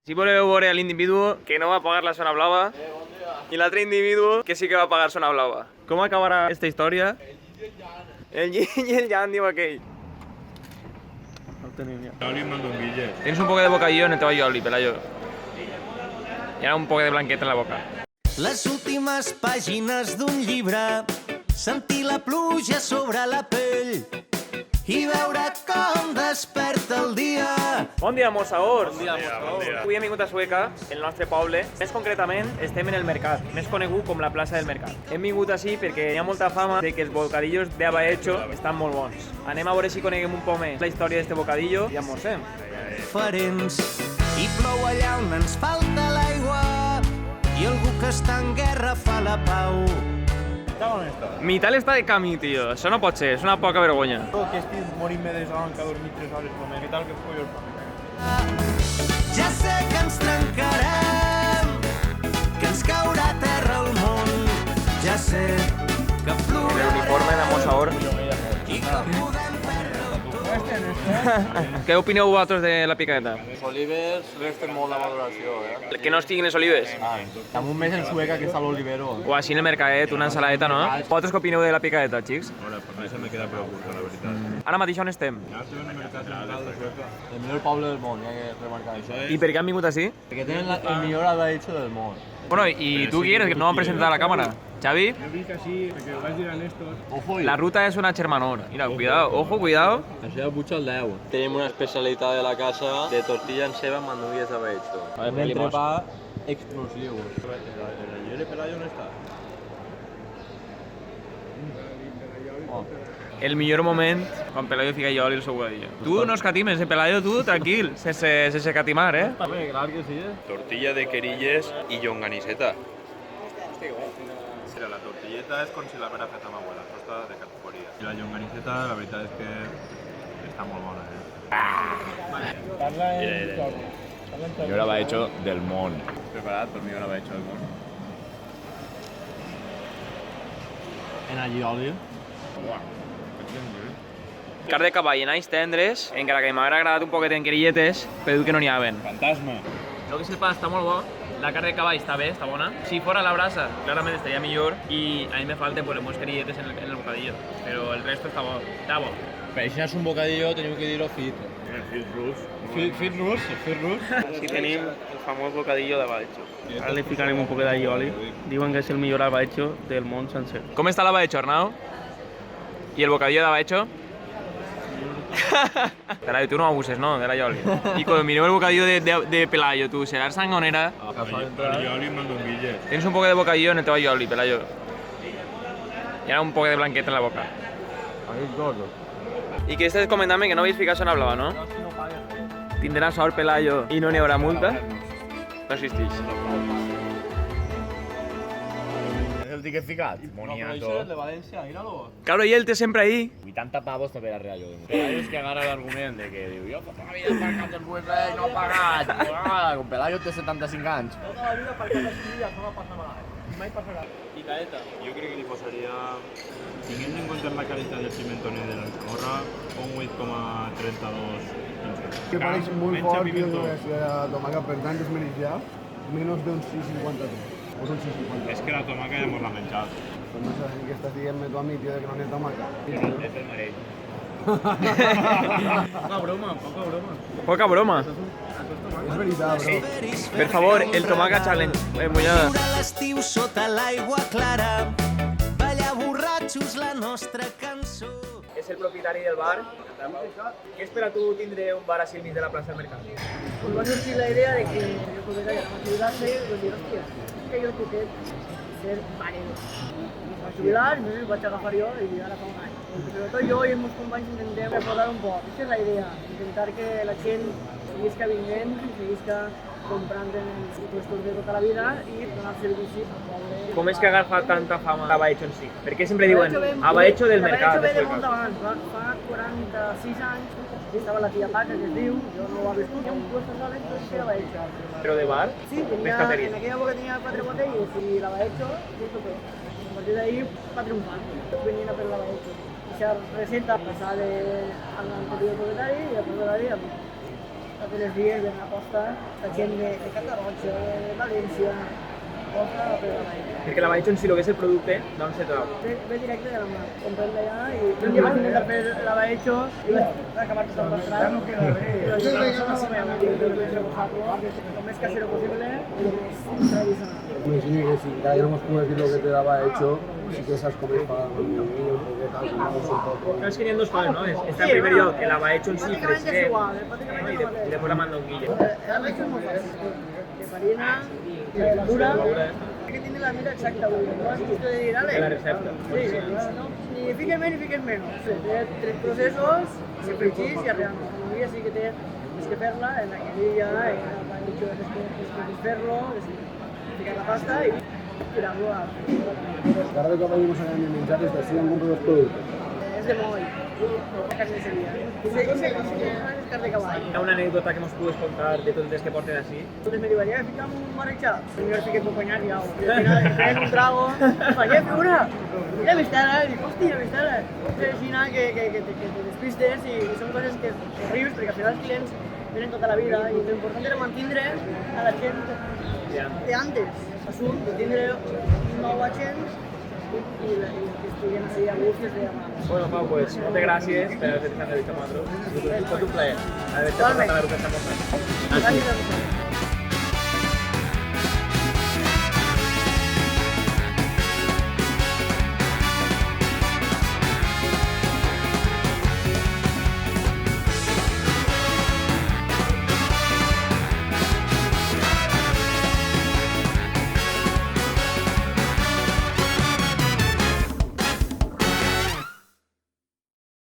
Si voleu veure l'individu que no va pagar la zona blava i l'altre individu que sí que va pagar zona blava. Com acabarà esta història? El yin i el yang, diu aquell. No el tenim ja. Tens un poc de bocadillo en el teu aioli, Pelayo. I ara un poc de blanquet en la boca. Les últimes pàgines d'un llibre, sentir la pluja sobre la pell i veure com desperta el dia. Bon dia, mossaors! Bon dia, mossaors! Avui hem vingut a Sueca, el nostre poble. Més concretament, estem en el mercat, més conegut com la plaça del mercat. Hem vingut així perquè hi ha molta fama de que els bocadillos de Abahecho estan molt bons. Anem a veure si coneguem un poc més la història d'este bocadillo i almorcem. Diferents, i plou allà on ens falta l'aigua, i algú que està en guerra fa la pau. Mital està de camí, tio. Això no pot ser, és una poca vergonya. Que estic morint-me de son, que ha dormit 3 hores només. Què tal que collons fa? Ja sé que ens trencarem, que ens caurà a terra el món. Ja sé que plorarem. El uniforme de mossaor. I que podem perdre. Què opineu vosaltres de la picadeta? Els olives resten molt la valoració, Que no estiguin les olives? Amb un mes en Sueca que està l'olivero. O així en el mercadet, una ensaladeta, no? Vosaltres què opineu de la picadeta, xics? Ahora, per mi se me queda prou curta, la veritat. Ara mateix on estem? Ja estem en el mercat central de Sueca. El millor poble del món, hi ha que remarcar això. I per què han vingut així? Perquè tenen el millor abahecho del món. Bueno, i tu qui eres, que no han presentat a la càmera? Xavi? Jo vinc així, perquè ho vaig dir a Néstor. Ojo, La ruta és una Chermanor. Mira, cuidado, ojo, cuidado. això ja puja el 10. Tenim una especialitat de la casa de tortilla en ceba amb mandugues d'abahecho. Un entrepà explosiu. El ayer de Pelayo no està. El millor moment quan Pelayo fica jo i el seu bocadillo. Tu no escatimes, Pelayo, tu, tranquil, sense catimar, eh? Home, clar que sí, Tortilla de querilles i llonganiseta. Mira, la tortilleta és com si l'haguera fet amb abuela, costa de categoria. I la llonganiseta, la veritat és que està molt bona, Yo lo he hecho del Mon. Preparat per mi ho l'haver hecho del món. En allioli. Carn de cavall en alls tendres, encara que m'haguera agradat un poquet en querilletes, però diu que no n'hi haven. Fantasma. El que és el pa està molt bo, la carn de cavall està bé, està bona. Si fora la brasa, clarament estaria millor i a mi me falten pues, les querilletes en el bocadillo, però el resto està bo, està bo. Per això és un bocadillo, teniu que dir-ho fit. Fit rus. Fit rus. Aquí tenim el famós bocadillo d'Abahecho. Ara li ficarem un poc d'allioli. Diuen que és el millor Abahecho del món sencer. Com està l'Abahecho, Arnau? I el bocadillo d'Abahecho? Pelayo, tu no abuses, no? De l'allioli. I quan mireu el bocadillo de Pelayo, tu, seràs sangonera? Allioli amb mandonguilles. Tens un poc de bocadillo en el teu allioli, Pelayo. I ara un poc de blanquet en la boca. I que estàs comentant-me que no havies ficat zona blava, no? Tindrà sort Pelayo i no n'hi haurà multa? No existeix. ¿Es el ticket ficat? Moniato. de València, míralo. Claro, i ell té sempre ahí. 80 pavos no verá real yo. Pelayo que agarra el argumento de que digo, yo toda la vida aparcant el bus y no pagat. Con Pelayo té 75 anys. Tota la vida per cada dies no va passar malament. Mai passarà. Picadeta. Jo crec que li posaria, tenint en compte la qualitat del pimentón i de la zamorra, un 8,32. Que pareix molt fort i la tomaca, per tant es mereix ja menys d'un 6,53 o un 6,50. És que la tomaca ja mos l'ha menjat. Pues no sé què estàs dient-me tu a mi, tio, de que no n'hi ha tomaca. Es el marell. Poca broma. És veritat, bro. Per favor, el tomaca challenge. Mullada. Viure l'estiu sota l'aigua clara, ballar borratxos la nostra cançó. És el propietari del bar. Què espera tu tindre un bar així al mig de la plaça del mercat? Pues va surgir la idea de que el propietario era más jubilarse y pues dir, hòstia, és que jo el que ser marero. Va jubilar, me vaig agafar jo i ara fa un any. Sobretot jo i els meus companys intentem recordar un poc. Aquesta és la idea, intentar que la gent seguisca venint, seguisca comprant en els puestos de tota la vida i donar servici al poble. Com és que agafa tanta fama Abahecho en si? Per què sempre diuen Abahecho del mercat? Abahecho ve de molt abans, fa 46 anys, estava la tia Paca, que es diu, jo no ho he viscut, hi ha un puesto de Abahecho, Abahecho. Però de bar? Sí, tenía, en aquella época tenía 4 botellas y la Abahecho, justo todo. A partir de ahí va triunfando, venía a per la Abahecho. Esa receta pasada al anterior propietario y después de la vida. tots els dies ven a la costa, la gent de Catarroja, de València, costa a fer la vall. Perquè la Baixo en si, el que és el producte, d'on se trau? Ve directe de la mà, comprem d'allà i un dia vaig intentar fer la Baixo i vaig acabar tot el mostrat. I vaig dir, no se me va dir, que vaig rebujar-lo, lo més casero possible i lo més tradicional. Imagino que si ya no puedes decir lo que te daba hecho, sí que esas comes para un poquito, tal, un poco. Claro, es que n'hi ha dos fases, no? Està en primer lloc, el Baixo en si, Bàsicament és fresquet, igual, no? bàsicament I és el mateix. després la mandonguilla. La Baixo és molt fàcil, de farina, de verdura, hay que tiene la mira exacta, güey. No es justo de dir, ale. De la recepta. Sí, no, ni fiques més ni fiques menys. Té 3 processos, se fregís i arribem. La família sí que té que fer-la en la guerrilla, en el panitxo, després fer-lo, ficar la pasta i tirar-lo a... Ahora de que vayamos a ganar menjar, es así han comprado los productos. És de moll, la carnisseria. Sí, és carn de cavall. Hi ha una anècdota que mos pugues contar de tots els que porten així? Entonces me digo, ya ficamos un marechal. Señor, sí que tu coñac y algo. Y al final traen un trago. Oye, figura. Mira mi estela. Y digo, hostia, mi estela. Y al final que te despistes y son cosas que rius, porque al final els clients venen tota la vida y lo importante era mantindre a la gent de antes. Assum, de tindre nova gent i que estiguin així a gust i de demà. Bueno, Pau, pues, moltes gràcies per haver fet aquesta entrevista amb nosaltres. Tot un plaer haver-te portat a la Ruta Samosa. Gràcies a vosaltres.